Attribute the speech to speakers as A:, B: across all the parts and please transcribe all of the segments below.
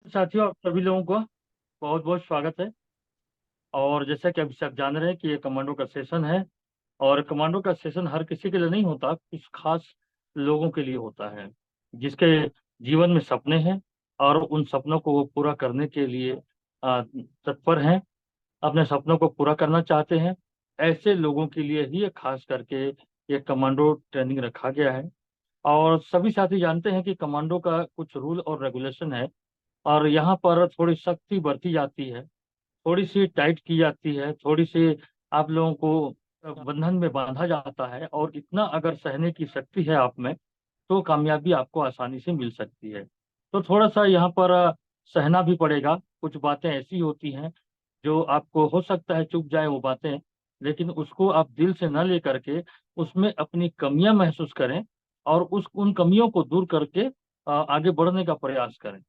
A: साथियों, आप सभी लोगों को बहुत बहुत स्वागत है। और जैसा कि अभी सब जान रहे हैं कि ये कमांडो का सेशन है। और कमांडो का सेशन हर किसी के लिए नहीं होता, कुछ खास लोगों के लिए होता है जिसके जीवन में सपने हैं और उन सपनों को वो पूरा करने के लिए तत्पर हैं, अपने सपनों को पूरा करना चाहते हैं। ऐसे लोगों के लिए ही ये खास करके ये कमांडो ट्रेनिंग रखा गया है। और सभी साथी जानते हैं कि कमांडो का कुछ रूल और रेगुलेशन है, और यहाँ पर थोड़ी सख्ती बरती जाती है, थोड़ी सी टाइट की जाती है, थोड़ी सी आप लोगों को बंधन में बांधा जाता है। और इतना अगर सहने की शक्ति है आप में, तो कामयाबी आपको आसानी से मिल सकती है। तो थोड़ा सा यहाँ पर सहना भी पड़ेगा। कुछ बातें ऐसी होती हैं जो आपको हो सकता है चुप जाए वो बातें, लेकिन उसको आप दिल से न लेकर के उसमें अपनी कमियां महसूस करें और उस उन कमियों को दूर करके आगे बढ़ने का प्रयास करें।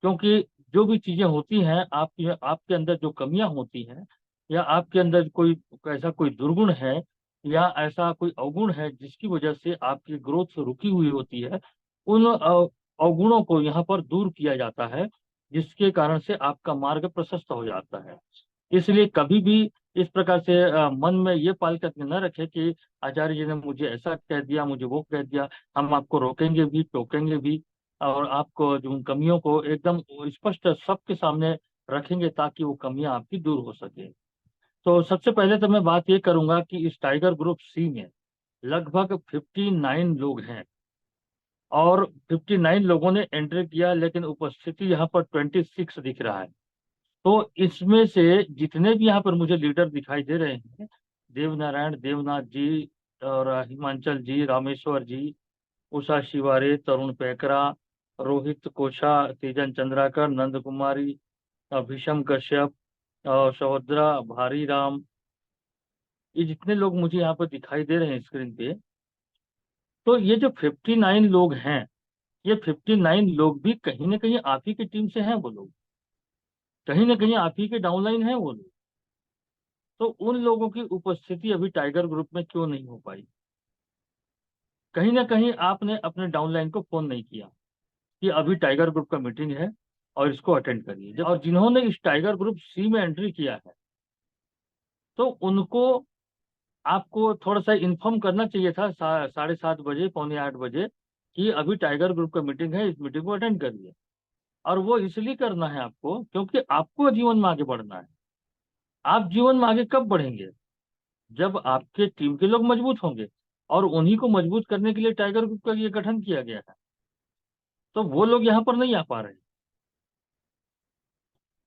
A: क्योंकि जो भी चीजें होती हैं आपकी, आपके अंदर जो कमियां होती हैं, या आपके अंदर कोई ऐसा कोई दुर्गुण है या ऐसा कोई अवगुण है जिसकी वजह से आपकी ग्रोथ रुकी हुई होती है, उन अवगुणों को यहाँ पर दूर किया जाता है, जिसके कारण से आपका मार्ग प्रशस्त हो जाता है। इसलिए कभी भी इस प्रकार से मन में ये पाल करके न रखे कि आचार्य जी ने मुझे ऐसा कह दिया, मुझे वो कह दिया। हम आपको रोकेंगे भी, टोकेंगे भी, और आपको जो उन कमियों को एकदम स्पष्ट सबके सामने रखेंगे ताकि वो कमियां आपकी दूर हो सके। तो सबसे पहले तो मैं बात ये करूंगा कि इस टाइगर ग्रुप सी में लगभग 59 लोग हैं, और 59 लोगों ने एंट्री किया, लेकिन उपस्थिति यहाँ पर 26 दिख रहा है। तो इसमें से जितने भी यहाँ पर मुझे लीडर दिखाई दे रहे हैं, देव नारायण देवनाथ जी, और हिमांचल जी, रामेश्वर जी, उषा शिवारे, तरुण पैकरा, रोहित कोशा, तेजन चंद्राकर, नंद कुमारी, भीषम कश्यप, और सहोदरा भारी राम, ये जितने लोग मुझे यहाँ पर दिखाई दे रहे हैं स्क्रीन पे, तो ये जो 59 लोग हैं, ये 59 लोग भी कहीं ना कहीं आप ही की टीम से हैं। वो लोग कहीं ना कहीं आप ही के डाउनलाइन हैं वो लोग। तो उन लोगों की उपस्थिति अभी टाइगर ग्रुप में क्यों नहीं हो पाई? कहीं ना कहीं आपने अपने डाउनलाइन को फोन नहीं किया कि अभी टाइगर ग्रुप का मीटिंग है और इसको अटेंड करिए। और जिन्होंने इस टाइगर ग्रुप सी में एंट्री किया है, तो उनको आपको थोड़ा सा इन्फॉर्म करना चाहिए था 7:30 बजे, पौने 8 बजे, कि अभी टाइगर ग्रुप का मीटिंग है, इस मीटिंग को अटेंड करिए। और वो इसलिए करना है आपको क्योंकि आपको जीवन में आगे बढ़ना है। आप जीवन में आगे कब बढ़ेंगे? जब आपके टीम के लोग मजबूत होंगे, और उन्हीं को मजबूत करने के लिए टाइगर ग्रुप का ये गठन किया गया है। तो वो लोग यहाँ पर नहीं आ पा रहे,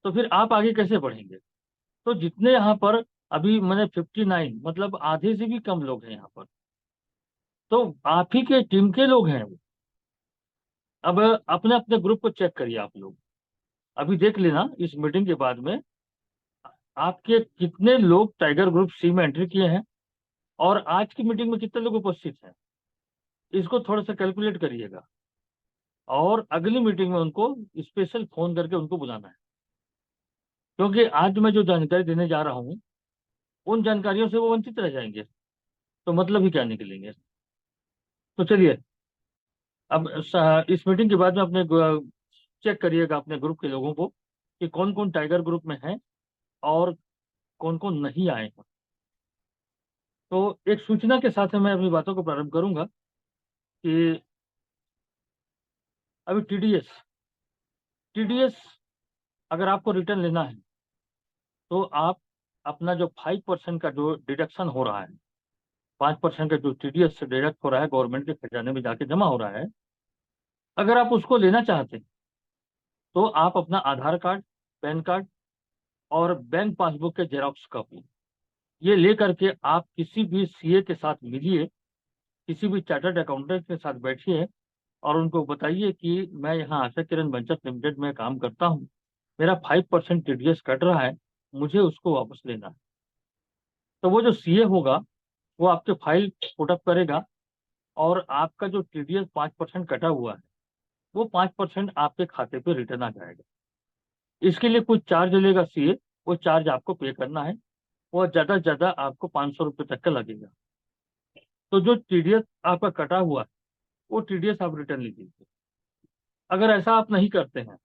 A: तो फिर आप आगे कैसे बढ़ेंगे? तो जितने यहाँ पर अभी मैंने 59, मतलब आधे से भी कम लोग हैं यहाँ पर, तो आप ही के टीम के लोग हैं वो। अब अपने अपने ग्रुप को चेक करिए आप लोग, अभी देख लेना इस मीटिंग के बाद में आपके कितने लोग टाइगर ग्रुप सी में एंट्री किए हैं, और आज की मीटिंग में कितने लोग उपस्थित हैं। इसको थोड़ा सा कैलकुलेट करिएगा, और अगली मीटिंग में उनको स्पेशल फोन करके उनको बुलाना है। क्योंकि आज मैं जो जानकारी देने जा रहा हूँ, उन जानकारियों से वो वंचित रह जाएंगे, तो मतलब ही क्या निकलेंगे। तो चलिए, अब इस मीटिंग के बाद में अपने चेक करिएगा अपने ग्रुप के लोगों को कि कौन कौन टाइगर ग्रुप में है और कौन कौन नहीं आए हैं। तो एक सूचना के साथ मैं अपनी बातों को प्रारंभ करूंगा कि अभी टीडीएस अगर आपको रिटर्न लेना है, तो आप अपना जो 5% का जो डिडक्शन हो रहा है, 5% का जो टीडीएस से डिडक्ट हो रहा है, गवर्नमेंट के खजाने में जाके जमा हो रहा है, अगर आप उसको लेना चाहते हैं, तो आप अपना आधार कार्ड, पैन कार्ड और बैंक पासबुक के जेरॉक्स कॉपी ये ले करके आप किसी भी सीए के साथ मिलिए, किसी भी चार्टर्ड अकाउंटेंट के साथ बैठिए, और उनको बताइए कि मैं यहाँ आशा किरण बचत लिमिटेड में काम करता हूँ, मेरा 5% टीडीएस कट रहा है, मुझे उसको वापस लेना है। तो वो जो सीए होगा, वो आपके फाइल पुटअप करेगा, और आपका जो टीडीएस 5% कटा हुआ है, वो 5% आपके खाते पे रिटर्न आ जाएगा। इसके लिए कुछ चार्ज लेगा सीए, वो चार्ज आपको पे करना है। वो ज्यादा से ज्यादा आपको 500 रुपये तक का लगेगा। तो जो टीडीएस आपका कटा हुआ है, वो टीडीएस आप रिटर्न ले लीजिए। अगर ऐसा आप नहीं करते हैं,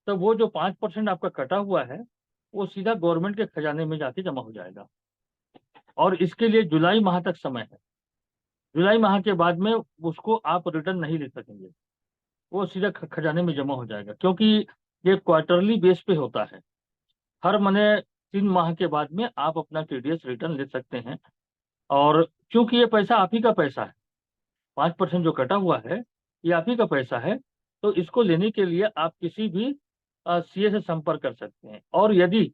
A: तो वो जो 5% आपका कटा हुआ है वो सीधा गवर्नमेंट के खजाने में जाके जमा हो जाएगा। और इसके लिए जुलाई माह तक समय है। जुलाई माह के बाद में उसको आप रिटर्न नहीं ले सकेंगे, वो सीधा खजाने में जमा हो जाएगा, क्योंकि ये क्वार्टरली बेस पे होता है। हर महीने 3 माह के बाद में आप अपना टीडीएस रिटर्न ले सकते हैं। और क्योंकि ये पैसा आप ही का पैसा है, 5% जो कटा हुआ है ये आप ही का पैसा है, तो इसको लेने के लिए आप किसी भी सीए से संपर्क कर सकते हैं। और यदि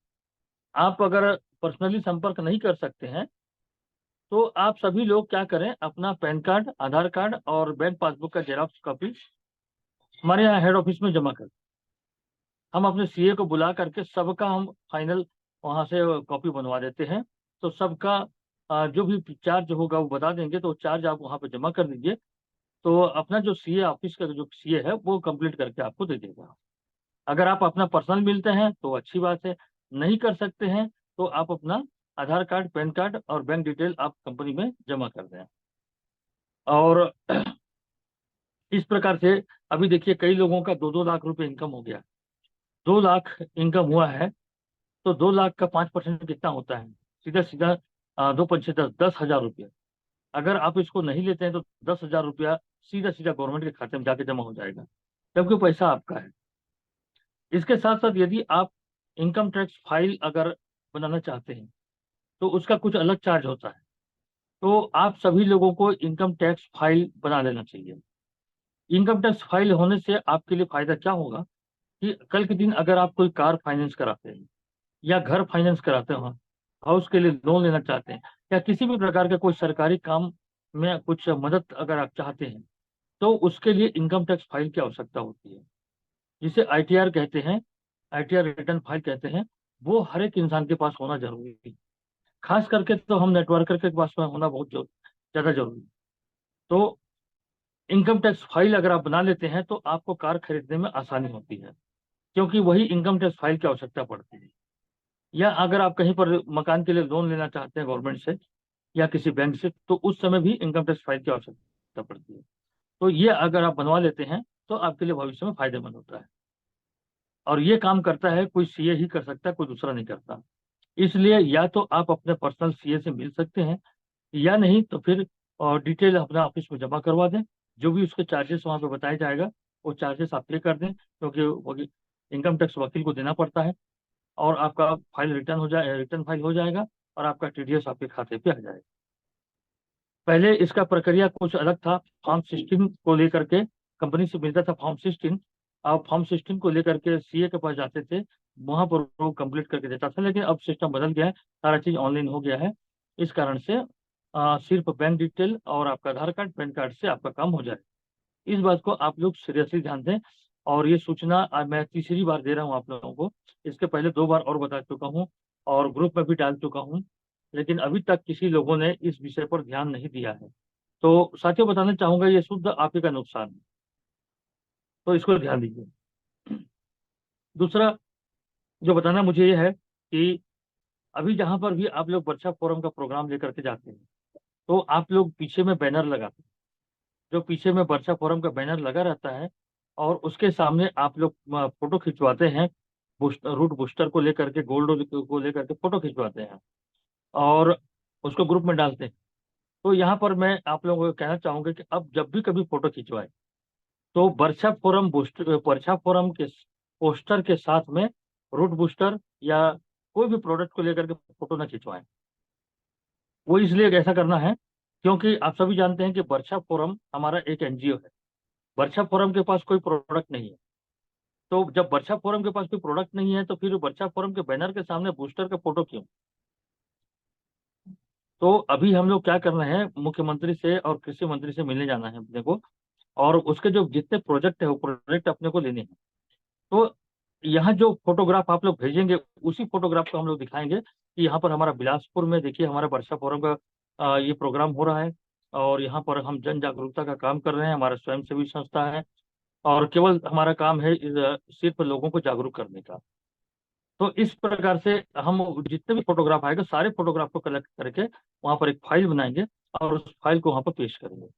A: आप अगर पर्सनली संपर्क नहीं कर सकते हैं तो आप सभी लोग क्या करें, अपना पैन कार्ड, आधार कार्ड और बैंक पासबुक का जेरॉक्स कॉपी हमारे यहाँ हेड ऑफिस में जमा कर, हम अपने सीए को बुला करके सबका हम फाइनल वहां से कॉपी बनवा देते हैं। तो सबका जो भी चार्ज होगा वो बता देंगे, तो चार्ज आप वहां पे जमा कर दीजिए। तो अपना जो सीए ऑफिस का जो सीए है वो कंप्लीट करके आपको दे देगा। अगर आप अपना पर्सनल मिलते हैं तो अच्छी बात है, नहीं कर सकते हैं तो आप अपना आधार कार्ड, पैन कार्ड और बैंक डिटेल आप कंपनी में जमा कर दें। और इस प्रकार से अभी देखिए कई लोगों का 2-2 लाख रुपए इनकम हो गया। 2 लाख इनकम हुआ है तो 2 लाख का 5% कितना होता है? सीधा सीधा 2 × 5 = 10, 10,000 रुपये। अगर आप इसको नहीं लेते हैं तो 10,000 रुपया सीधा सीधा गवर्नमेंट के खाते में जाके जमा हो जाएगा, जबकि पैसा आपका है। इसके साथ साथ यदि आप इनकम टैक्स फाइल अगर बनाना चाहते हैं तो उसका कुछ अलग चार्ज होता है। तो आप सभी लोगों को इनकम टैक्स फाइल बना लेना चाहिए। इनकम टैक्स फाइल होने से आपके लिए फायदा क्या होगा कि कल के दिन अगर आप कोई कार फाइनेंस कराते हैं या घर फाइनेंस कराते हो, हाउस के लिए लोन लेना चाहते हैं, या किसी भी प्रकार के कोई सरकारी काम में कुछ मदद अगर आप चाहते हैं, तो उसके लिए इनकम टैक्स फाइल की आवश्यकता होती है, जिसे आईटीआर कहते हैं, आईटीआर रिटर्न फाइल कहते हैं। वो हर एक इंसान के पास होना जरूरी है। खास करके तो हम नेटवर्कर के पास में होना बहुत ज्यादा जरूरी है। तो इनकम टैक्स फाइल अगर आप बना लेते हैं तो आपको कार खरीदने में आसानी होती है, क्योंकि वही इनकम टैक्स फाइल की आवश्यकता पड़ती है। या अगर आप कहीं पर मकान के लिए लोन लेना चाहते हैं गवर्नमेंट से या किसी बैंक से, तो उस समय भी इनकम टैक्स फाइल की आवश्यकता पड़ती है। तो ये अगर आप बनवा लेते हैं तो आपके लिए भविष्य में फायदेमंद होता है। और ये काम करता है कोई सीए ही कर सकता है, कोई दूसरा नहीं करता। इसलिए या तो आप अपने पर्सनल सीए से मिल सकते हैं, या नहीं तो फिर डिटेल अपना ऑफिस में जमा करवा दें। जो भी उसके चार्जेस वहाँ पे बताया जाएगा वो चार्जेस आप पे कर दें, क्योंकि इनकम टैक्स वकील को देना पड़ता है। और आपका फाइल रिटर्न फाइल हो जाएगा और आपका टीडीएस आपके खाते पे आ जाएगा। पहले इसका प्रक्रिया कुछ अलग था। फॉर्म 16 को लेकर के कंपनी से मिलता था फॉर्म 16। आप फॉर्म 16 को लेकर के सीए के पास जाते थे, वहां पर वो कंप्लीट करके देता था। लेकिन अब सिस्टम बदल गया है, सारा चीज ऑनलाइन हो गया है। इस कारण से सिर्फ बैंक डिटेल और आपका आधार कार्ड, पैन कार्ड से आपका काम हो जाए। इस बात को आप लोग सीरियसली ध्यान दें। और ये सूचना आज मैं तीसरी बार दे रहा हूँ आप लोगों को। इसके पहले 2 बार और बता चुका हूँ और ग्रुप में भी डाल चुका हूँ, लेकिन अभी तक किसी लोगों ने इस विषय पर ध्यान नहीं दिया है। तो साथियों, बताना चाहूंगा ये शुद्ध आप ही का नुकसान है, तो इसको ध्यान दीजिए। दूसरा जो बताना मुझे ये है कि अभी जहां पर भी आप लोग वर्कशॉप फोरम का प्रोग्राम लेकर के जाते हैं, तो आप लोग पीछे में बैनर लगाते हैं। जो पीछे में वर्कशॉप फोरम का बैनर लगा रहता है और उसके सामने आप लोग फोटो खिंचवाते हैं, रूट बूस्टर को लेकर के, गोल्ड को लेकर के फोटो खिंचवाते हैं और उसको ग्रुप में डालते हैं। तो यहाँ पर मैं आप लोगों को कहना चाहूंगा कि अब जब भी कभी फोटो खिंचवाए तो वर्षा फोरम के पोस्टर के साथ में रूट बूस्टर या कोई भी प्रोडक्ट को लेकर के फोटो ना खिंचवाएं। वो इसलिए ऐसा करना है क्योंकि आप सभी जानते हैं कि वर्षा फोरम हमारा एक एनजीओ है। वर्षा फोरम के पास कोई प्रोडक्ट नहीं है। तो जब वर्षा फोरम के पास कोई प्रोडक्ट नहीं है तो फिर वर्षा फोरम के बैनर के सामने बूस्टर का फोटो क्यों? तो अभी हम लोग क्या करना है, मुख्यमंत्री से और कृषि मंत्री से मिलने जाना है अपने को, और उसके जो जितने प्रोजेक्ट है वो प्रोजेक्ट अपने को लेने हैं। तो यहाँ जो फोटोग्राफ आप लोग भेजेंगे उसी फोटोग्राफ को हम लोग दिखाएंगे कि यहाँ पर हमारा बिलासपुर में देखिए हमारा वर्षा फोरम का ये प्रोग्राम हो रहा है और यहाँ पर हम जन जागरूकता का काम कर रहे हैं, हमारा स्वयंसेवी संस्था है और केवल हमारा काम है सिर्फ लोगों को जागरूक करने का। तो इस प्रकार से हम जितने भी फोटोग्राफ आएगा सारे फोटोग्राफ को कलेक्ट करके वहाँ पर एक फाइल बनाएंगे और उस फाइल को वहाँ पर पेश करेंगे।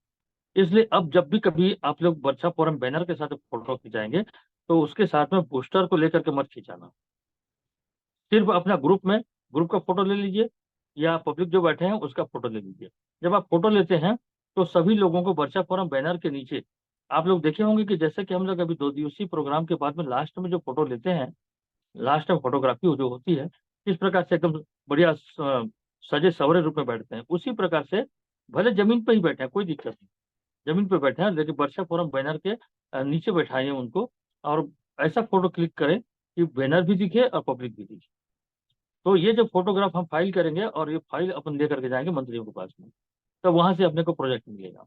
A: इसलिए अब जब भी कभी आप लोग वर्षा फोरम बैनर के साथ फोटो खिंचाएंगे तो उसके साथ में पोस्टर को लेकर के मत खिंचाना। सिर्फ अपना ग्रुप का फोटो ले लीजिए, या पब्लिक जो बैठे हैं उसका फोटो ले लीजिए। जब आप फोटो लेते हैं तो सभी लोगों को वर्षा फोरम बैनर के नीचे, आप लोग देखे होंगे कि जैसे कि हम लोग अभी 2 दिवसीय प्रोग्राम के बाद में लास्ट में जो फोटो लेते हैं, लास्ट में फोटोग्राफी जो होती है, इस प्रकार से एकदम बढ़िया सजे सवरे रूप में बैठते हैं, उसी प्रकार से भले जमीन पे ही बैठे हैं कोई दिक्कत नहीं, जमीन पे बैठे हैं लेकिन वर्षा फोरम बैनर के नीचे बैठाइए उनको, और ऐसा फोटो क्लिक करें कि बैनर भी दिखे और पब्लिक भी दिखे। तो ये जो फोटोग्राफ हम फाइल करेंगे और ये फाइल अपन लेकर के जाएंगे मंत्रियों के पास में, तब वहां से अपने को प्रोजेक्ट मिलेगा।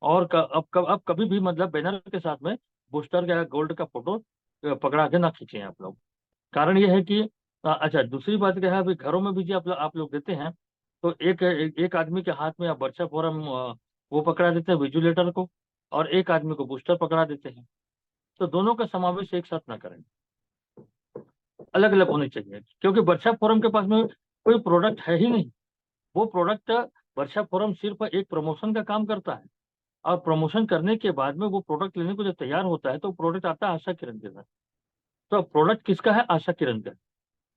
A: और अब कभी भी मतलब बैनर के साथ में बूस्टर या गोल्ड का फोटो पकड़ा के ना खींचे आप लोग। कारण ये है कि अच्छा, दूसरी बात क्या है, अभी घरों में भी जो आप लोग देते हैं, तो एक आदमी के हाथ में आप वर्षा फोरम वो पकड़ा देते हैं विजुलेटर को, और एक आदमी को बूस्टर पकड़ा देते हैं। तो दोनों का समावेश एक साथ ना करें, अलग अलग होने चाहिए, क्योंकि वर्षा फोरम के पास में कोई प्रोडक्ट है ही नहीं। वो प्रोडक्ट, वर्षा फोरम सिर्फ एक प्रमोशन का काम करता है, और प्रमोशन करने के बाद में वो प्रोडक्ट लेने को जब तैयार होता है तो प्रोडक्ट आता है आशा किरण के साथ। तो प्रोडक्ट किसका है? आशा किरण का।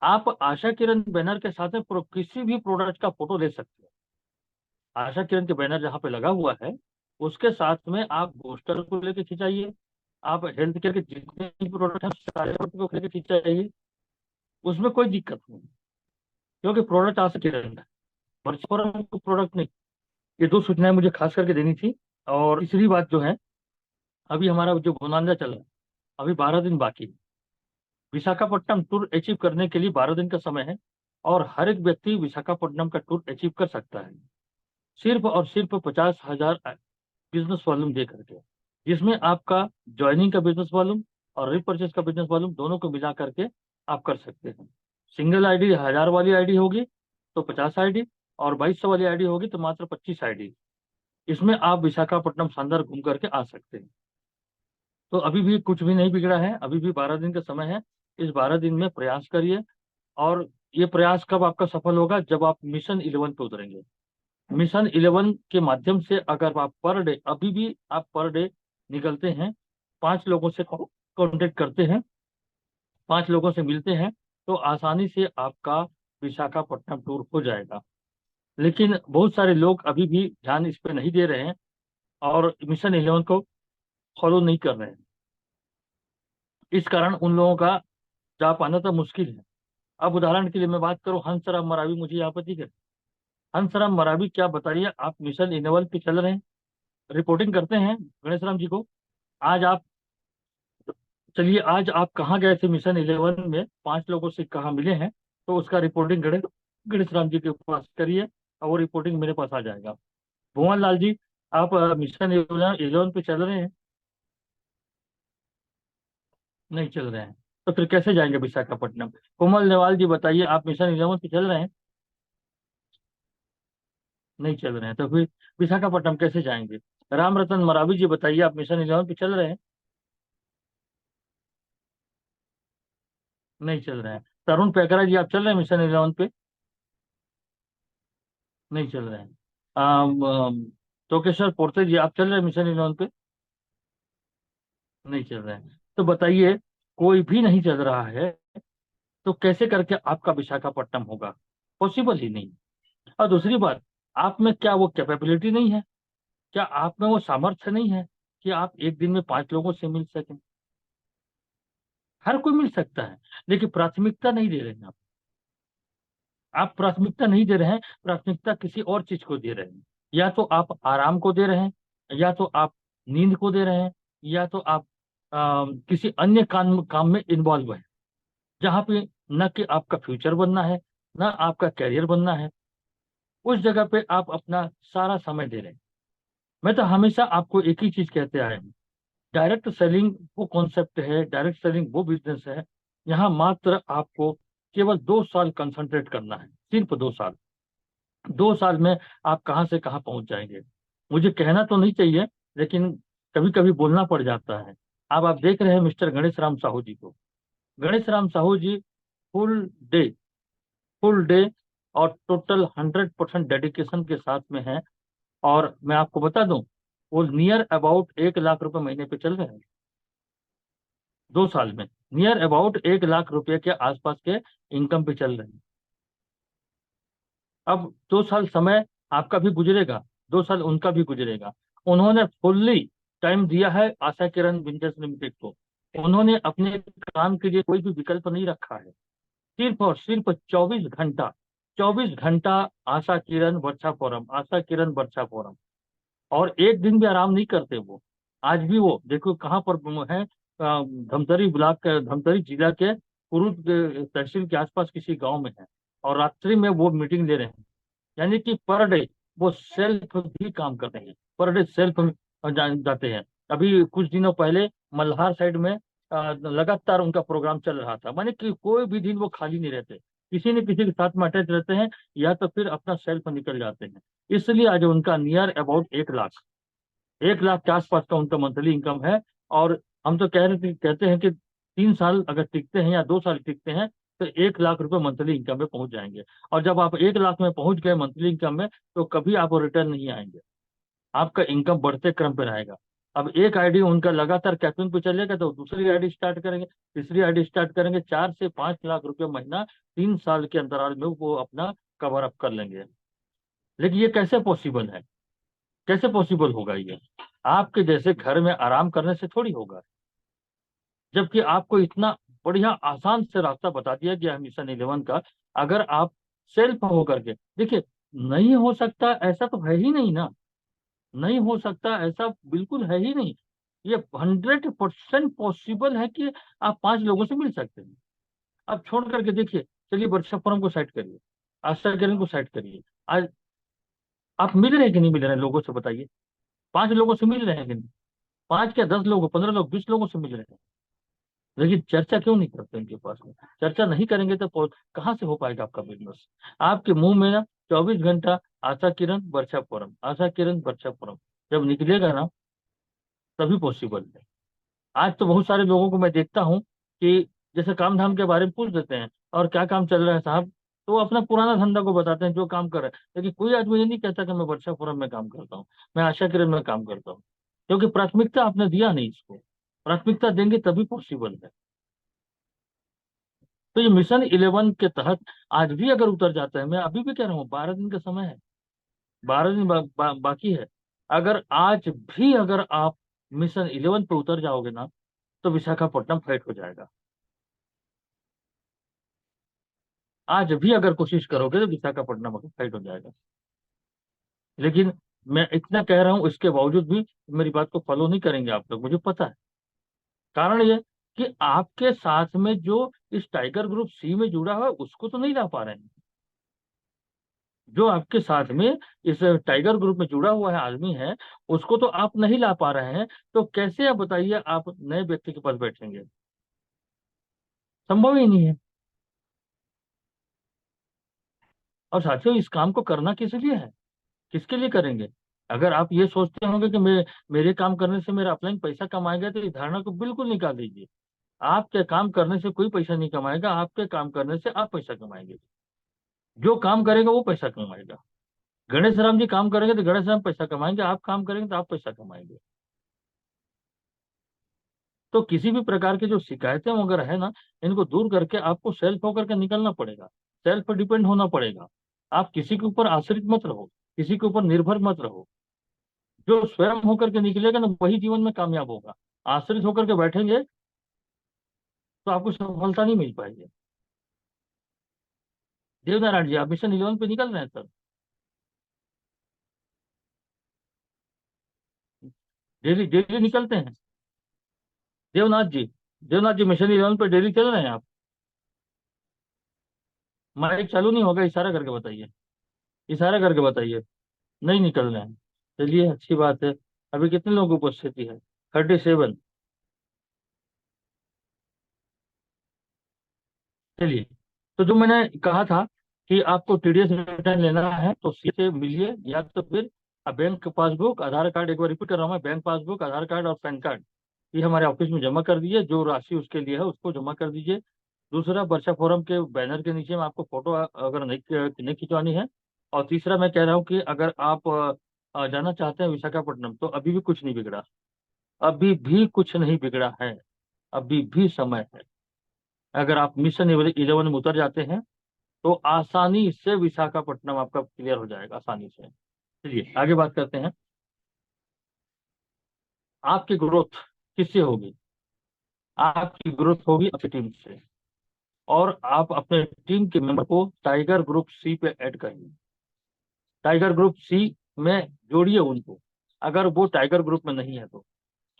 A: आप आशा किरण बैनर के साथ में किसी भी प्रोडक्ट का फोटो ले सकते हैं। आशा किरण के बैनर जहाँ पे लगा हुआ है उसके साथ में आप पोस्टर को लेके खिंचाइए, आप हेल्थ केयर के जितने भी प्रोडक्ट हैं सारे प्रोडक्ट को लेके खिंचाइए, उसमें कोई दिक्कत नहीं, क्योंकि प्रोडक्ट आशा किरण है, वर्षा प्रोडक्ट नहीं। ये दो सूचनाएं मुझे खास करके देनी थी। और तीसरी बात जो है, अभी हमारा जो बोनांजा चल रहा है, अभी 12 दिन बाकी है। विशाखापट्टनम टूर अचीव करने के लिए 12 दिन का समय है, और हर एक व्यक्ति विशाखापट्टनम का टूर अचीव कर सकता है, सिर्फ और सिर्फ 50,000 बिजनेस वॉल्यूम दे करके, जिसमें आपका ज्वाइनिंग का बिजनेस वॉल्यूम और रिपर्चेस का बिजनेस वॉल्यूम दोनों को मिला करके आप कर सकते हैं। सिंगल आईडी 1000 वाली आईडी होगी तो 50 आईडी, और 2200 वाली आईडी होगी तो मात्र 25 आईडी। इसमें आप विशाखापट्टनम शानदार घूम करके आ सकते हैं। तो अभी भी कुछ भी नहीं बिगड़ा है, अभी भी 12 दिन का समय है। इस 12 दिन में प्रयास करिए, और ये प्रयास कब आपका सफल होगा? जब आप मिशन 11 पे उतरेंगे। मिशन 11 के माध्यम से अगर आप पर डे, अभी भी आप पर डे निकलते हैं, 5 लोगों से कांटेक्ट करते हैं, 5 लोगों से मिलते हैं, तो आसानी से आपका विशाखापट्टनम टूर हो जाएगा। लेकिन बहुत सारे लोग अभी भी ध्यान इस पे नहीं दे रहे हैं, और मिशन 11 को फॉलो नहीं कर रहे हैं। इस कारण उन लोगों का जा पाना तो मुश्किल है। अब उदाहरण के लिए मैं बात करूं, हंसराम मरावी मुझे यहाँ पर दिख रहे। हंसराम मरावी, क्या बताइए, आप मिशन 11 पे चल रहे हैं, रिपोर्टिंग करते हैं गणेश राम जी को। आज आप, चलिए आज आप कहाँ गए थे मिशन 11 में, 5 लोगों से कहाँ मिले हैं, तो उसका रिपोर्टिंग गणेश गणेश राम जी के पास करिए, और वो रिपोर्टिंग मेरे पास आ जाएगा। भुवन लाल जी, आप मिशन 11 पे चल रहे हैं? नहीं चल रहे हैं, तो फिर कैसे जाएंगे विशाखापट्टनम? कोमल नेवाल जी बताइए, आप मिशन 11 पे चल रहे हैं? नहीं चल रहे हैं, तो फिर विशाखापट्टनम कैसे जाएंगे? राम रतन मरावी जी बताइए, आप मिशन 11 पे चल रहे हैं? नहीं चल रहे हैं। तरुण पैकरा जी, आप चल रहे हैं मिशन 11 पे? नहीं चल रहे हैं। टोकेश्वर पोर्ते जी, आप चल रहे हैं मिशन 11 पे? नहीं चल रहे हैं। तो बताइए, कोई भी नहीं चल रहा है, तो कैसे करके आपका विशाखापट्टनम होगा? पॉसिबल ही नहीं। और दूसरी बात, आप में क्या वो कैपेबिलिटी नहीं है? क्या आप में वो सामर्थ्य नहीं है कि आप एक दिन में 5 लोगों से मिल सकें? हर कोई मिल सकता है, लेकिन प्राथमिकता नहीं दे रहे हैं आप प्राथमिकता नहीं दे रहे हैं, प्राथमिकता किसी और चीज को दे रहे हैं। या तो आप आराम को दे रहे हैं, या तो आप नींद को दे रहे हैं, या तो आप किसी अन्य काम में इन्वॉल्व है, जहाँ पे न कि आपका फ्यूचर बनना है, ना आपका कैरियर बनना है। उस जगह पे आप अपना सारा समय दे रहे हैं। मैं तो हमेशा आपको एक ही चीज कहते आया हूँ, डायरेक्ट सेलिंग वो कॉन्सेप्ट है, डायरेक्ट सेलिंग वो बिजनेस है, यहाँ मात्र आपको केवल 2 साल कंसंट्रेट करना है, सिर्फ 2 साल। 2 साल में आप कहाँ से कहाँ पहुंच जाएंगे। मुझे कहना तो नहीं चाहिए, लेकिन कभी कभी बोलना पड़ जाता है। अब आप देख रहे हैं मिस्टर गणेश राम साहू जी को। गणेश राम साहू जी फुल डे, फुल डे और टोटल 100% डेडिकेशन के साथ में है। और मैं आपको बता दूं, वो नियर अबाउट 1 लाख रुपए महीने पे चल रहे हैं। 2 साल में नियर अबाउट 1 लाख रुपए के आसपास के इनकम पे चल रहे हैं। अब 2 साल समय आपका भी गुजरेगा, 2 साल उनका भी गुजरेगा। उन्होंने फुल्ली टाइम दिया है आशा किरण विंटर्स लिमिटेड को। उन्होंने अपने काम के लिए कोई भी विकल्प नहीं रखा है। सिर्फ और सिर्फ 24 घंटा, 24 घंटा आशा किरण वर्षा फोरम, आशा किरण वर्षा फोरम। और एक दिन भी आराम नहीं करते वो। आज भी वो देखो कहाँ पर वो है, धमतरी ब्लॉक के, धमतरी जिला के कुरुद तहसील के आसपास किसी गांव में है। और रात्रि में वो मीटिंग ले रहे हैं। यानी कि पर डे वो सेल्फ भी काम करते हैं, पर डे सेल्फ जाते हैं। अभी कुछ दिनों पहले मल्हार साइड में लगातार उनका प्रोग्राम चल रहा था। माने कि कोई भी दिन वो खाली नहीं रहते, किसी न किसी के साथ में अटैच रहते हैं, या तो फिर अपना सेल्फ निकल जाते हैं। इसलिए आज उनका नियर अबाउट 1 लाख, 1 लाख के आसपास का उनका मंथली इनकम है। और हम तो कहते हैं कि 3 साल अगर टिकते हैं या 2 साल टिकते हैं तो 1 लाख रुपए मंथली इनकम में पहुंच जाएंगे। और जब आप 1 लाख में पहुंच गए मंथली इनकम में, तो कभी आप रिटर्न नहीं आएंगे, आपका इनकम बढ़ते क्रम पे रहेगा। अब एक आईडी उनका लगातार कैपिंग पे चलेगा, तो दूसरी आईडी स्टार्ट करेंगे, तीसरी आईडी स्टार्ट करेंगे, 4 से 5 लाख रुपए महीना 3 साल के अंतराल में वो अपना कवर अप कर लेंगे। लेकिन ये कैसे पॉसिबल है, कैसे पॉसिबल होगा ये? आपके जैसे घर में आराम करने से थोड़ी होगा। जबकि आपको इतना बढ़िया आसान से रास्ता बता दिया गया है मिशन 11 का। अगर आप सेल्फ होकर के देखिए, नहीं हो सकता ऐसा तो है ही नहीं ना। नहीं हो सकता ऐसा बिल्कुल है ही नहीं। ये 100% पॉसिबल है कि आप 5 लोगों से मिल सकते हैं। आप छोड़ करके देखिए, चलिए वर्षा फोरम को साइड करिए, आशा किरण को साइड करिए। आज आप मिल रहे हैं कि नहीं मिल रहे हैं लोगों से, बताइए। 5 लोगों से मिल रहे हैं कि नहीं? 5 क्या 10 लोगों, 15 लोग, 20 लोगों से मिल रहे हैं। लेकिन चर्चा क्यों नहीं करते उनके पास में? चर्चा नहीं करेंगे तो कहाँ से हो पाएगा आपका बिजनेस? आपके मुंह में ना 24 घंटा आशा किरण वर्षा फोरम, आशा किरण वर्षा फोरम जब निकलेगा ना, तभी पॉसिबल है। आज तो बहुत सारे लोगों को मैं देखता हूँ कि जैसे काम धाम के बारे में पूछ देते हैं, और क्या काम चल रहा है साहब, तो वो अपना पुराना धंधा को बताते हैं जो काम कर रहे हैं। लेकिन कोई आदमी ये नहीं कहता कि मैं वर्षा फोरम में काम करता हूँ, मैं आशा किरण में काम करता हूँ। क्योंकि प्राथमिकता आपने दिया नहीं इसको। प्राथमिकता देंगे तभी पॉसिबल है। तो ये मिशन 11 के तहत आज भी अगर उतर जाता है, मैं अभी भी कह रहा हूँ 12 दिन का समय है, 12 दिन बाकी है। अगर आज भी अगर आप मिशन 11 पे उतर जाओगे ना, तो विशाखापट्टनम फाइट हो जाएगा। आज भी अगर कोशिश करोगे तो विशाखापट्टनम फाइट हो जाएगा। लेकिन मैं इतना कह रहा हूं, इसके बावजूद भी मेरी बात को फॉलो नहीं करेंगे आप लोग, मुझे पता है। कारण ये कि आपके साथ में जो इस टाइगर ग्रुप सी में जुड़ा हुआ है उसको तो नहीं ला पा रहे हैं। जो आपके साथ में इस टाइगर ग्रुप में जुड़ा हुआ है आदमी है, उसको तो आप नहीं ला पा रहे हैं। तो कैसे आप बताइए आप नए व्यक्ति के पास बैठेंगे? संभव ही नहीं है। और साथियों, इस काम को करना किस लिए है, किसके लिए करेंगे? अगर आप ये सोचते होंगे कि मेरे काम करने से मेरा अपलाइन पैसा कमाएगा, तो इस धारणा को बिल्कुल निकाल दीजिए। आपके काम करने से कोई पैसा नहीं कमाएगा, आपके काम करने से आप पैसा कमाएंगे। जो काम करेगा वो पैसा कमाएगा। गणेश राम जी काम करेंगे तो गणेश राम पैसा कमाएंगे, आप काम करेंगे तो आप पैसा कमाएंगे। तो किसी भी प्रकार की जो शिकायतें वगैरह है ना, इनको दूर करके आपको सेल्फ होकर के निकलना पड़ेगा, सेल्फ डिपेंड होना पड़ेगा। आप किसी के ऊपर आश्रित मत रहो, किसी के ऊपर निर्भर मत रहो। जो स्वयं होकर के निकलेगा ना, वही जीवन में कामयाब होगा। आश्रित होकर के बैठेंगे तो आपको सफलता नहीं मिल पाएगी। देवनारायण जी, आप मिशन 11 पे निकल रहे हैं सर? डेली डेली निकलते हैं? देवनाथ जी, देवनाथ जी मिशन 11 पे डेली चल रहे हैं आप? माइक चालू नहीं होगा, इशारा करके बताइए, इशारा करके बताइए। नहीं निकल रहे हैं? चलिए, अच्छी बात है। अभी कितने लोगों को उपस्थिति है? 37। चलिए, तो जो मैंने कहा था कि आपको टीडीएस रिटर्न लेना है, तो सीधे से मिलिए, या तो फिर बैंक पासबुक, आधार कार्ड, एक बार रिपीट कर रहा हूँ मैं, बैंक पासबुक, आधार कार्ड और पैन कार्ड, ये हमारे ऑफिस में जमा कर दीजिए। जो राशि उसके लिए है उसको जमा कर दीजिए। दूसरा, वर्षा फोरम के बैनर के नीचे में आपको फोटो अगर नहीं खिंचवानी है। और तीसरा, मैं कह रहा हूँ कि अगर आप जाना चाहते हैं विशाखापट्टनम, तो अभी भी कुछ नहीं बिगड़ा, अभी भी कुछ नहीं बिगड़ा है। अभी भी समय है। अगर आप मिशन 11 में उतर जाते हैं तो आसानी से विशाखापट्टनम आपका क्लियर हो जाएगा आसानी से। चलिए आगे बात करते हैं। आपकी ग्रोथ किससे होगी? आपकी ग्रोथ होगी अपनी टीम से। और आप अपने टीम के मेंबर को टाइगर ग्रुप सी पे ऐड करिए। टाइगर ग्रुप सी में जोड़िए उनको, अगर वो टाइगर ग्रुप में नहीं है तो।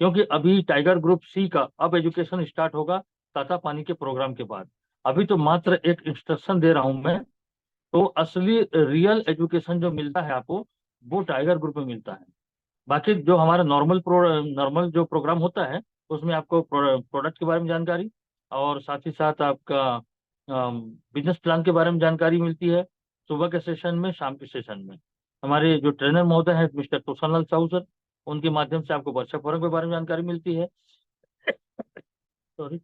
A: क्योंकि अभी टाइगर ग्रुप सी का अब एजुकेशन स्टार्ट होगा ताता पानी के प्रोग्राम के बाद। अभी तो मात्र एक इंस्ट्रक्शन दे रहा हूं मैं। तो असली रियल एजुकेशन जो मिलता है आपको, वो टाइगर ग्रुप में मिलता है। बाकी जो हमारा नॉर्मल जो प्रोग्राम होता है, उसमें आपको प्रोडक्ट के बारे में जानकारी, और साथ ही साथ आपका बिजनेस प्लान के बारे में जानकारी मिलती है, सुबह के सेशन में, शाम के सेशन में। हमारे जो ट्रेनर महोदय हैं मिस्टर तुषारलाल साहू सर, उनके माध्यम से आपको वर्षा फोरम के बारे में जानकारी मिलती है। सॉरी।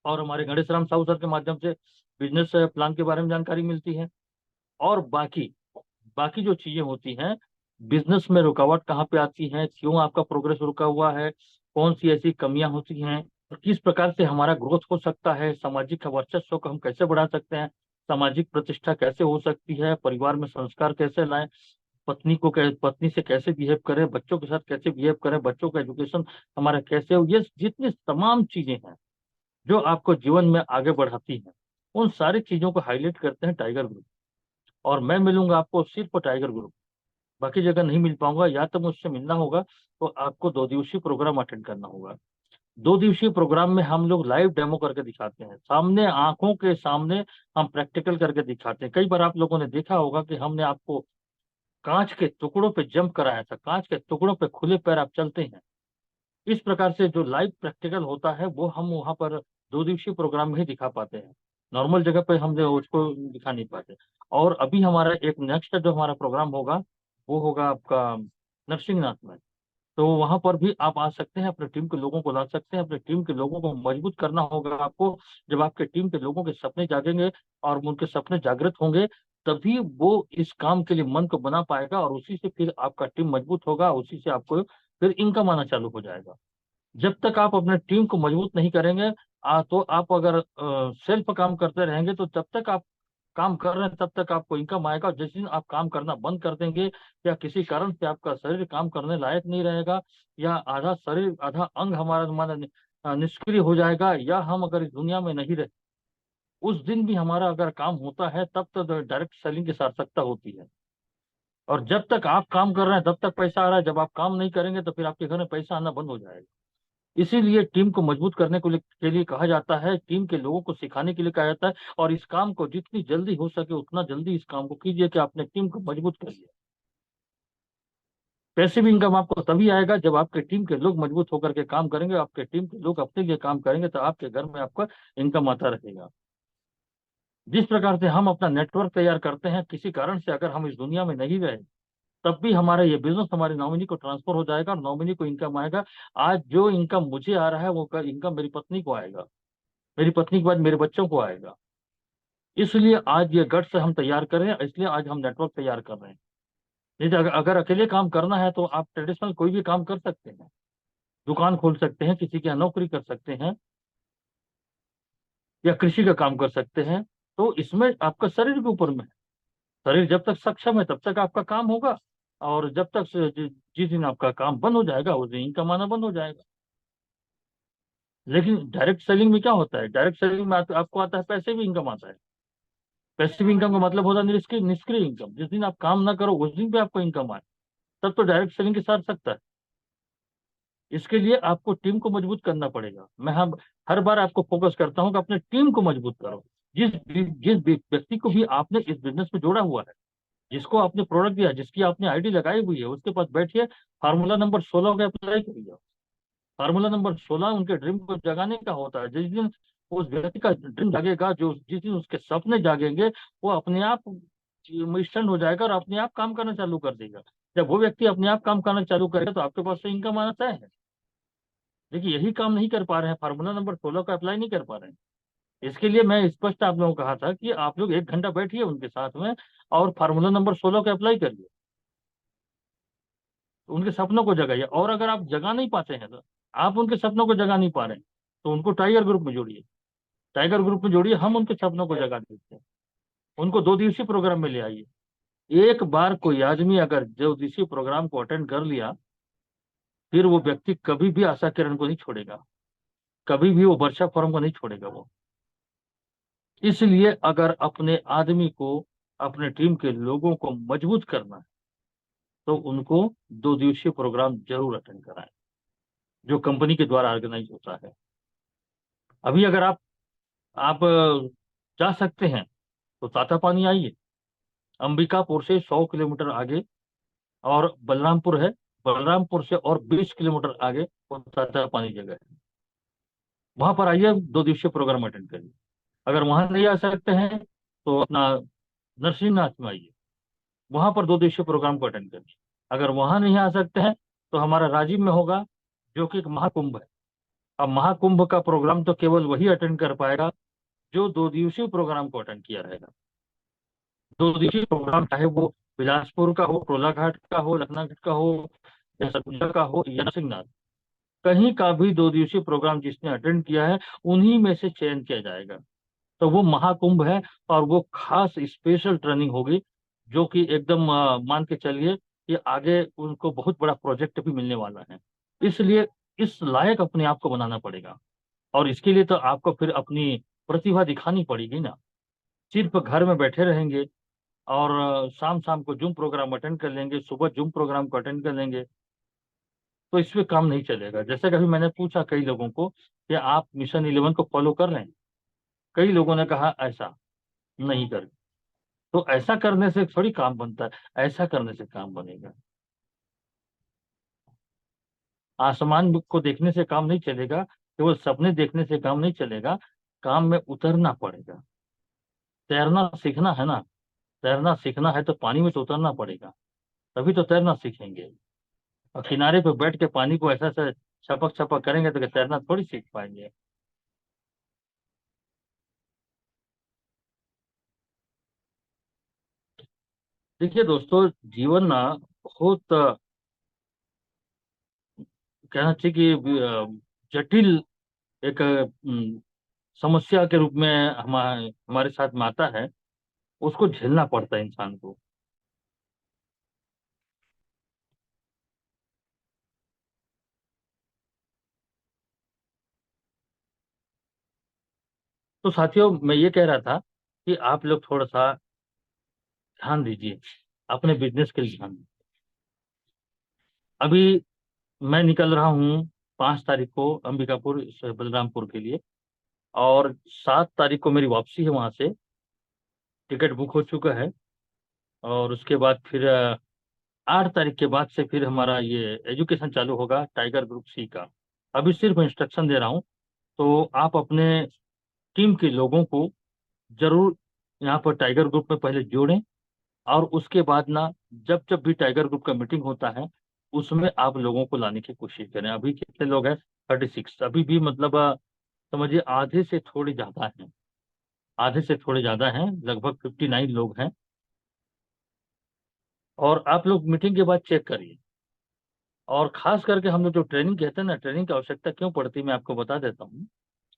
A: और हमारे गणेश राम साहू सर के माध्यम से बिजनेस प्लान के बारे में जानकारी मिलती है। और बाकी बाकी जो चीजें होती हैं, बिजनेस में रुकावट कहाँ पे आती है, क्यों आपका प्रोग्रेस रुका हुआ है, कौन सी ऐसी कमियां होती हैं, और किस प्रकार से हमारा ग्रोथ हो सकता है, सामाजिक वर्चस्व को हम कैसे बढ़ा सकते हैं, सामाजिक प्रतिष्ठा कैसे हो सकती है, परिवार में संस्कार कैसे लाएं, पत्नी से कैसे बिहेव करें, बच्चों के साथ कैसे बिहेव करें, बच्चों का एजुकेशन हमारा कैसे हो, ये जितनी तमाम चीजें हैं जो आपको जीवन में आगे बढ़ाती हैं, उन सारी चीजों को हाईलाइट करते हैं टाइगर ग्रुप। और मैं मिलूंगा आपको सिर्फ टाइगर ग्रुप, बाकी जगह नहीं मिल पाऊंगा। या तो मुझसे मिलना होगा तो आपको 2 दिवसीय प्रोग्राम अटेंड करना होगा। 2 दिवसीय प्रोग्राम में हम लोग लाइव डेमो करके दिखाते हैं, सामने आंखों के सामने हम प्रैक्टिकल करके दिखाते हैं। कई बार आप लोगों ने देखा होगा कि हमने आपको कांच के टुकड़ों पे जंप कराया था, कांच के टुकड़ों पे खुले पैर आप चलते हैं। इस प्रकार से जो लाइव प्रैक्टिकल होता है वो हम वहाँ पर 2 दिवसीय प्रोग्राम में ही दिखा पाते हैं, नॉर्मल जगह पे हम जो उसको दिखा नहीं पाते। और अभी हमारा एक नेक्स्ट जो हमारा प्रोग्राम होगा, वो होगा आपका नरसिंहनाथ में। तो वहां पर भी आप आ सकते हैं, अपने टीम के लोगों को ला सकते हैं, अपने टीम के लोगों को मजबूत करना होगा आपको। जब आपके टीम के लोगों के सपने जागेंगे और उनके सपने जागृत होंगे, तभी वो इस काम के लिए मन को बना पाएगा, और उसी से फिर आपका टीम मजबूत होगा, उसी से आपको फिर इनकम आना चालू हो जाएगा। जब तक आप अपने टीम को मजबूत नहीं करेंगे, तो आप अगर सेल्फ काम करते रहेंगे तो जब तक आप काम कर रहे हैं तब तक आपको इनकम आएगा। जिस दिन आप काम करना बंद कर देंगे, या किसी कारण से आपका शरीर काम करने लायक नहीं रहेगा, या आधा शरीर आधा अंग हमारा हमारा निष्क्रिय हो जाएगा, या हम अगर इस दुनिया में नहीं रहे, उस दिन भी हमारा अगर काम होता है, तब तो डायरेक्ट सेलिंग की सार्थकता होती है। और जब तक आप काम कर रहे हैं तब तक पैसा आ रहा है, जब आप काम नहीं करेंगे तो फिर आपके घर में पैसा आना बंद हो जाएगा। इसीलिए टीम को मजबूत करने के लिए कहा जाता है, टीम के लोगों को सिखाने के लिए कहा जाता है, और इस काम को जितनी जल्दी हो सके उतना जल्दी इस काम को कीजिए कि अपने टीम को मजबूत करिए। पैसिव इनकम आपको तभी आएगा जब आपके टीम के लोग मजबूत होकर के काम करेंगे, आपके टीम के लोग अपने लिए काम करेंगे, तो आपके घर में आपका इनकम आता रहेगा। जिस प्रकार से हम अपना नेटवर्क तैयार करते हैं, किसी कारण से अगर हम इस दुनिया में नहीं रहे, तब भी हमारा ये बिजनेस हमारी नॉमिनी को ट्रांसफर हो जाएगा और नॉमिनी को इनकम आएगा। आज जो इनकम मुझे आ रहा है वो इनकम मेरी पत्नी को आएगा, मेरी पत्नी के बाद मेरे बच्चों को आएगा। इसलिए आज ये गट्स हम तैयार करें, इसलिए आज हम नेटवर्क तैयार कर रहे हैं। नहीं तो अगर अकेले काम करना है तो आप ट्रेडिशनल कोई भी काम कर सकते हैं, दुकान खोल सकते हैं, किसी की यहाँ नौकरी कर सकते हैं, या कृषि का काम कर सकते हैं। तो इसमें आपका शरीर के ऊपर में है। शरीर जब तक सक्षम है तब तक आपका काम होगा, और जब तक जिस दिन आपका काम बंद हो जाएगा उस दिन इनकम आना बंद हो जाएगा। लेकिन डायरेक्ट सेलिंग में क्या होता है, डायरेक्ट सेलिंग में आपको आता है पैसे भी इनकम आता है। पैसिव इनकम का मतलब होता है निष्क्रिय निष्क्रिय इनकम। जिस दिन आप काम ना करो उस दिन पे आपको इनकम आए, तब तो डायरेक्ट सेलिंग के साथ सकता है। इसके लिए आपको टीम को मजबूत करना पड़ेगा। मैं हम हर बार आपको फोकस करता हूं कि अपने टीम को मजबूत करो। जिस व्यक्ति को भी आपने इस बिजनेस में जोड़ा हुआ है, जिसको आपने प्रोडक्ट दिया, जिसकी आपने आईडी लगाई हुई है, उसके पास बैठिए, फार्मूला नंबर 16 का अप्लाई करिए। फार्मूला नंबर 16 उनके ड्रीम को जगाने का होता है। जिस दिन उस व्यक्ति का ड्रीम जागेगा, जो जिस दिन उसके सपने जागेंगे, वो अपने आप स्टैंड हो जाएगा और अपने आप काम करना चालू कर देगा। जब वो व्यक्ति अपने आप काम करना चालू करेगा तो आपके पास से इनकम आना तय है। देखिए यही काम नहीं कर पा रहे हैं, फार्मूला नंबर 16 का अप्लाई नहीं कर पा रहे हैं। इसके लिए मैं स्पष्ट आप लोगों को कहा था कि आप लोग 1 घंटा बैठिए उनके साथ में, और फार्मूला नंबर 16 का अप्लाई करिए, उनके सपनों को जगाइए। और अगर आप जगा नहीं पाते हैं तो, आप उनके सपनों को जगा नहीं पा रहे हैं, तो उनको टाइगर ग्रुप में जोड़िए। टाइगर ग्रुप में जोड़िए, हम उनके सपनों को जगा देते हैं। उनको 2 दिवसीय प्रोग्राम में ले आइए। एक बार कोई आदमी अगर 2 दिवसीय प्रोग्राम को अटेंड कर लिया, फिर वो व्यक्ति कभी भी आशा किरण को नहीं छोड़ेगा, कभी भी वो वर्षा फोरम को नहीं छोड़ेगा वो। इसलिए अगर अपने आदमी को, अपने टीम के लोगों को मजबूत करना है, तो उनको 2 दिवसीय प्रोग्राम जरूर अटेंड कराएं, जो कंपनी के द्वारा ऑर्गेनाइज होता है। अभी अगर आप जा सकते हैं तो तातापानी आइए। अंबिकापुर से 100 किलोमीटर आगे और बलरामपुर है, बलरामपुर से और 20 किलोमीटर आगे वो तातापानी जगह है। वहां पर आइए, 2 दिवसीय प्रोग्राम अटेंड करिए। अगर वहां नहीं आ सकते हैं तो अपना नरसिंहनाथ में आइए, वहां पर 2 दिवसीय प्रोग्राम को अटेंड करिए। अगर वहां नहीं आ सकते हैं तो हमारा राजीव में होगा, जो कि एक महाकुंभ है। अब महाकुंभ का प्रोग्राम तो केवल वही अटेंड कर पाएगा जो 2 दिवसीय प्रोग्राम को अटेंड किया रहेगा। 2 दिवसीय प्रोग्राम चाहे वो बिलासपुर का हो, टोलाघाट का हो, लखनाघाट का हो, या सरगुजा का हो, या नरसिंहनाथ, कहीं का भी 2 दिवसीय प्रोग्राम जिसने अटेंड किया है, उन्हीं में से चयन किया जाएगा। तो वो महाकुंभ है, और वो खास स्पेशल ट्रेनिंग होगी, जो कि एकदम मान के चलिए कि आगे उनको बहुत बड़ा प्रोजेक्ट भी मिलने वाला है। इसलिए इस लायक अपने आप को बनाना पड़ेगा, और इसके लिए तो आपको फिर अपनी प्रतिभा दिखानी पड़ेगी ना। सिर्फ घर में बैठे रहेंगे और शाम शाम को जूम प्रोग्राम अटेंड कर लेंगे, सुबह जूम प्रोग्राम को अटेंड कर लेंगे, तो इसमें काम नहीं चलेगा। जैसे कभी मैंने पूछा कई लोगों को कि आप मिशन 11 को फॉलो कर रहे हैं, कई लोगों ने कहा ऐसा नहीं कर। तो ऐसा करने से थोड़ी काम बनता है, ऐसा करने से काम बनेगा। आसमान को देखने से काम नहीं चलेगा, केवल सपने देखने से काम नहीं चलेगा, काम में उतरना पड़ेगा। तैरना सीखना है ना, तैरना सीखना है तो पानी में तो उतरना पड़ेगा, तभी तो तैरना सीखेंगे। और किनारे पे बैठ के पानी को ऐसा ऐसा छपक छपक करेंगे तो क्या तैरना थोड़ी सीख पाएंगे। देखिए दोस्तों, जीवन ना बहुत कहना चाहिए कि जटिल एक समस्या के रूप में हमारे साथ में आता है। उसको झेलना पड़ता है इंसान को। तो साथियों, मैं ये कह रहा था कि आप लोग थोड़ा सा ध्यान दीजिए, अपने बिजनेस के लिए ध्यान दीजिए। अभी मैं निकल रहा हूँ 5 तारीख को अंबिकापुर से बलरामपुर के लिए, और 7 तारीख को मेरी वापसी है वहां से। टिकट बुक हो चुका है। और उसके बाद फिर 8 तारीख के बाद से फिर हमारा ये एजुकेशन चालू होगा टाइगर ग्रुप सी का। अभी सिर्फ इंस्ट्रक्शन दे रहा हूँ। तो आप अपने टीम के लोगों को जरूर यहाँ पर टाइगर ग्रुप में पहले जोड़ें, और उसके बाद ना, जब जब भी टाइगर ग्रुप का मीटिंग होता है, उसमें आप लोगों को लाने की कोशिश करें। अभी कितने लोग हैं? 36। अभी भी मतलब समझिए आधे से थोड़े ज्यादा हैं, आधे से थोड़े ज्यादा हैं, लगभग 59 लोग हैं। और आप लोग मीटिंग के बाद चेक करिए। और खास करके हम लोग जो ट्रेनिंग कहते हैं ना, ट्रेनिंग की आवश्यकता क्यों पड़ती है मैं आपको बता देता हूँ।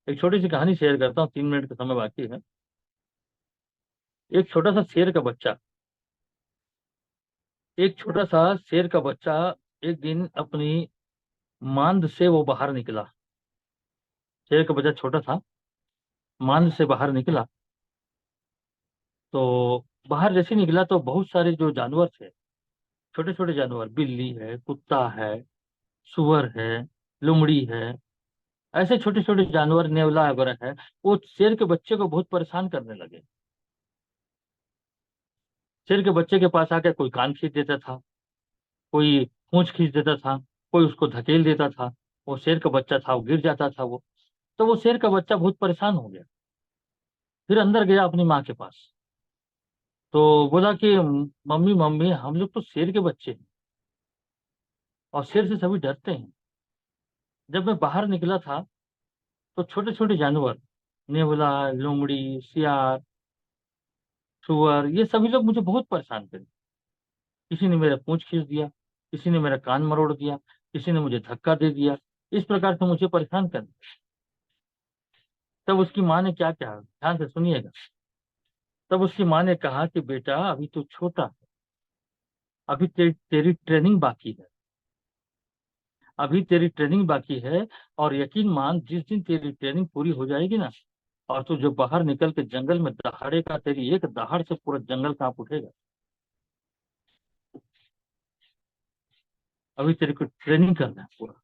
A: एक छोटी सी कहानी शेयर करता हूँ, 3 मिनट का समय बाकी है। एक छोटा सा शेर का बच्चा, एक छोटा सा शेर का बच्चा एक दिन अपनी मांद से वो बाहर निकला। शेर का बच्चा छोटा था, मांद से बाहर निकला। तो बाहर जैसे निकला तो बहुत सारे जो जानवर थे, छोटे छोटे जानवर, बिल्ली है, कुत्ता है, सुअर है, लोमड़ी है, ऐसे छोटे छोटे जानवर, नेवला वगैरह है, वो शेर के बच्चे को बहुत परेशान करने लगे। शेर के बच्चे के पास आके कोई कान खींच देता था, कोई पूंछ खींच देता था, कोई उसको धकेल देता था। वो शेर का बच्चा था, वो गिर जाता था वो। तो वो शेर का बच्चा बहुत परेशान हो गया। फिर अंदर गया अपनी माँ के पास। तो बोला कि मम्मी मम्मी, हम लोग तो शेर के बच्चे हैं, और शेर से सभी डरते हैं। जब मैं बाहर निकला था तो छोटे छोटे जानवर, नेवला, लोमड़ी, सियार, सुअर, ये सभी लोग मुझे बहुत परेशान करे। किसी ने मेरा पूंछ खींच दिया, किसी ने मेरा कान मरोड़ दिया, किसी ने मुझे धक्का दे दिया। इस प्रकार से मुझे परेशान कर दिया। तब उसकी माँ ने क्या कहा, ध्यान से सुनिएगा। तब उसकी माँ ने कहा कि बेटा अभी तो छोटा है, अभी तेरी ट्रेनिंग बाकी है, अभी तेरी ट्रेनिंग बाकी है। और यकीन मान, जिस दिन तेरी ट्रेनिंग पूरी हो जाएगी ना, और तू जो बाहर निकल के जंगल में दहाड़ेगा, तेरी एक दहाड़ से पूरा जंगल कांप उठेगा। अभी तेरे को ट्रेनिंग करना है पूरा।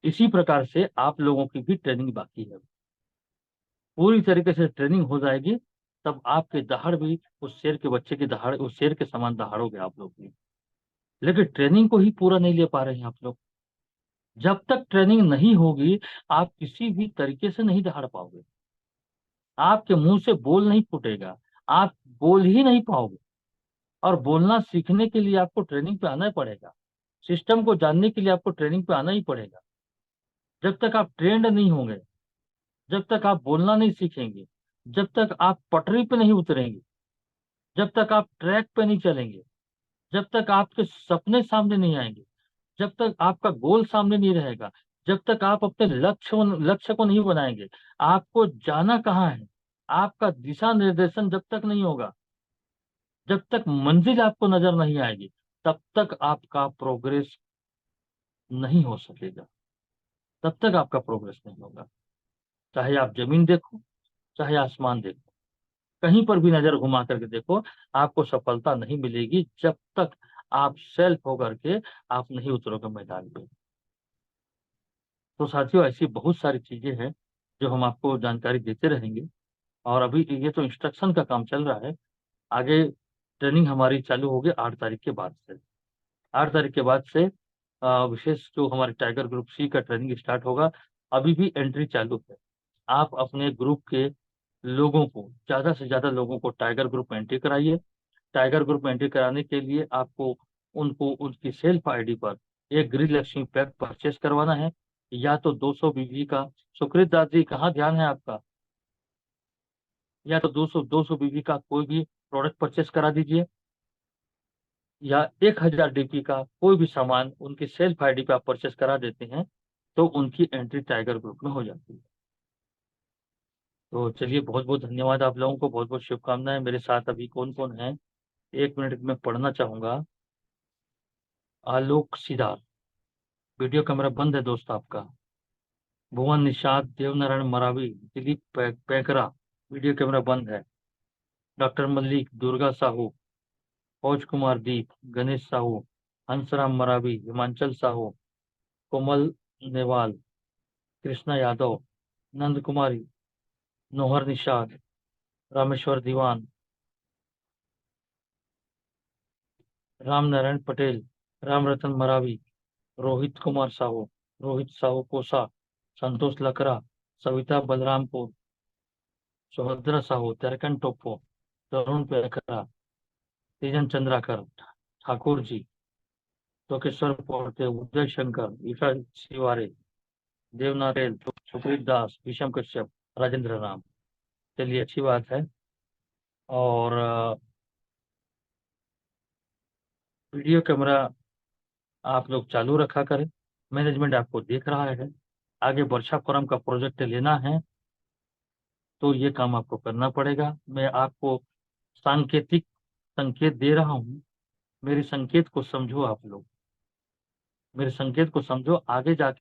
A: इसी प्रकार से आप लोगों की भी ट्रेनिंग बाकी है। पूरी तरीके से ट्रेनिंग हो जाएगी, तब आपके दहाड़ भी उस शेर के बच्चे की दहाड़, उस शेर के समान दहाड़ोगे आप लोग भी। लेकिन ट्रेनिंग को ही पूरा नहीं ले पा रहे हैं आप लोग। जब तक ट्रेनिंग नहीं होगी, आप किसी भी तरीके से नहीं दहाड़ पाओगे। आपके मुंह से बोल नहीं फूटेगा, आप बोल ही नहीं पाओगे। और बोलना सीखने के लिए आपको ट्रेनिंग पे आना ही पड़ेगा। सिस्टम को जानने के लिए आपको ट्रेनिंग पे आना ही पड़ेगा। जब तक आप ट्रेंड नहीं होंगे, जब तक आप बोलना नहीं सीखेंगे, जब तक आप पटरी पे नहीं उतरेंगे, जब तक आप ट्रैक पे नहीं चलेंगे, जब तक आपके सपने सामने नहीं आएंगे, जब तक आपका गोल सामने नहीं रहेगा, जब तक आप अपने लक्ष्य को नहीं बनाएंगे, आपको जाना कहाँ है, आपका दिशा निर्देशन जब तक नहीं होगा, जब तक मंजिल आपको नजर नहीं आएगी, तब तक आपका प्रोग्रेस नहीं हो सकेगा। तब तक आपका प्रोग्रेस नहीं होगा। चाहे आप जमीन देखो, चाहे आसमान देखो, कहीं पर भी नजर घुमा करके देखो, आपको सफलता नहीं मिलेगी जब तक आप सेल्फ होकर के आप नहीं उतरोगे मैदान पे। तो साथियों, ऐसी बहुत सारी चीजें हैं जो हम आपको जानकारी देते रहेंगे। और अभी ये तो इंस्ट्रक्शन का काम चल रहा है। आगे ट्रेनिंग हमारी चालू होगी 8 तारीख के बाद से। 8 तारीख के बाद से विशेष जो हमारे टाइगर ग्रुप सी का ट्रेनिंग स्टार्ट होगा। अभी भी एंट्री चालू है। आप अपने ग्रुप के लोगों को, ज्यादा से ज्यादा लोगों को टाइगर ग्रुप में एंट्री कराइए। टाइगर ग्रुप में एंट्री कराने के लिए आपको उनको उनकी सेल्फ आईडी पर एक गृह लक्ष्मी पैक परचेस करवाना है। या तो 200 बीबी का, सुकृत दास जी कहाँ ध्यान है आपका, या तो 200 बीबी का कोई भी प्रोडक्ट परचेस करा दीजिए, या 1000 डीपी का कोई भी सामान उनकी सेल्फ आईडी पे आप परचेस करा देते हैं, तो उनकी एंट्री टाइगर ग्रुप में हो जाती है। तो चलिए, बहुत बहुत धन्यवाद आप लोगों को, बहुत बहुत शुभकामनाएं। मेरे साथ अभी कौन कौन है, 1 मिनट में पढ़ना चाहूंगा। आलोक सिदार, वीडियो कैमरा बंद है दोस्त आपका। भुवन निषाद, देवनारायण मरावी, दिलीप पैकरा, वीडियो कैमरा बंद है। डॉक्टर मल्लिक, दुर्गा साहू, फौज कुमार दीप, गणेश साहू, हंसराम मरावी, हिमांचल साहू, कोमल नेवाल, कृष्णा यादव, नंद कुमारी, नोहर निषाद, रामेश्वर दीवान, राम नारायण पटेल, राम रतन मरावी, रोहित कुमार साहू, रोहित साहू कोसा, संतोष लकड़ा, सविता बलरामपुर, सुभद्रा साहू, त्यारकन टोप्पो, तरुण पेखरा, तेजन चंद्राकर, ठाकुर जी, लोकेश्वर पोर्ते, उदय शंकर, ईशा शिवारे, देवनारेल, सुप्रीत दास, विषम कश्यप, राजेंद्र राम। चलिए, अच्छी बात है। और वीडियो कैमरा आप लोग चालू रखा करें। मैनेजमेंट आपको देख रहा है। आगे वर्षा फोरम का प्रोजेक्ट लेना है, तो ये काम आपको करना पड़ेगा। मैं आपको सांकेतिक संकेत दे रहा हूँ। मेरे संकेत को समझो आप लोग, मेरे संकेत को समझो। आगे जाके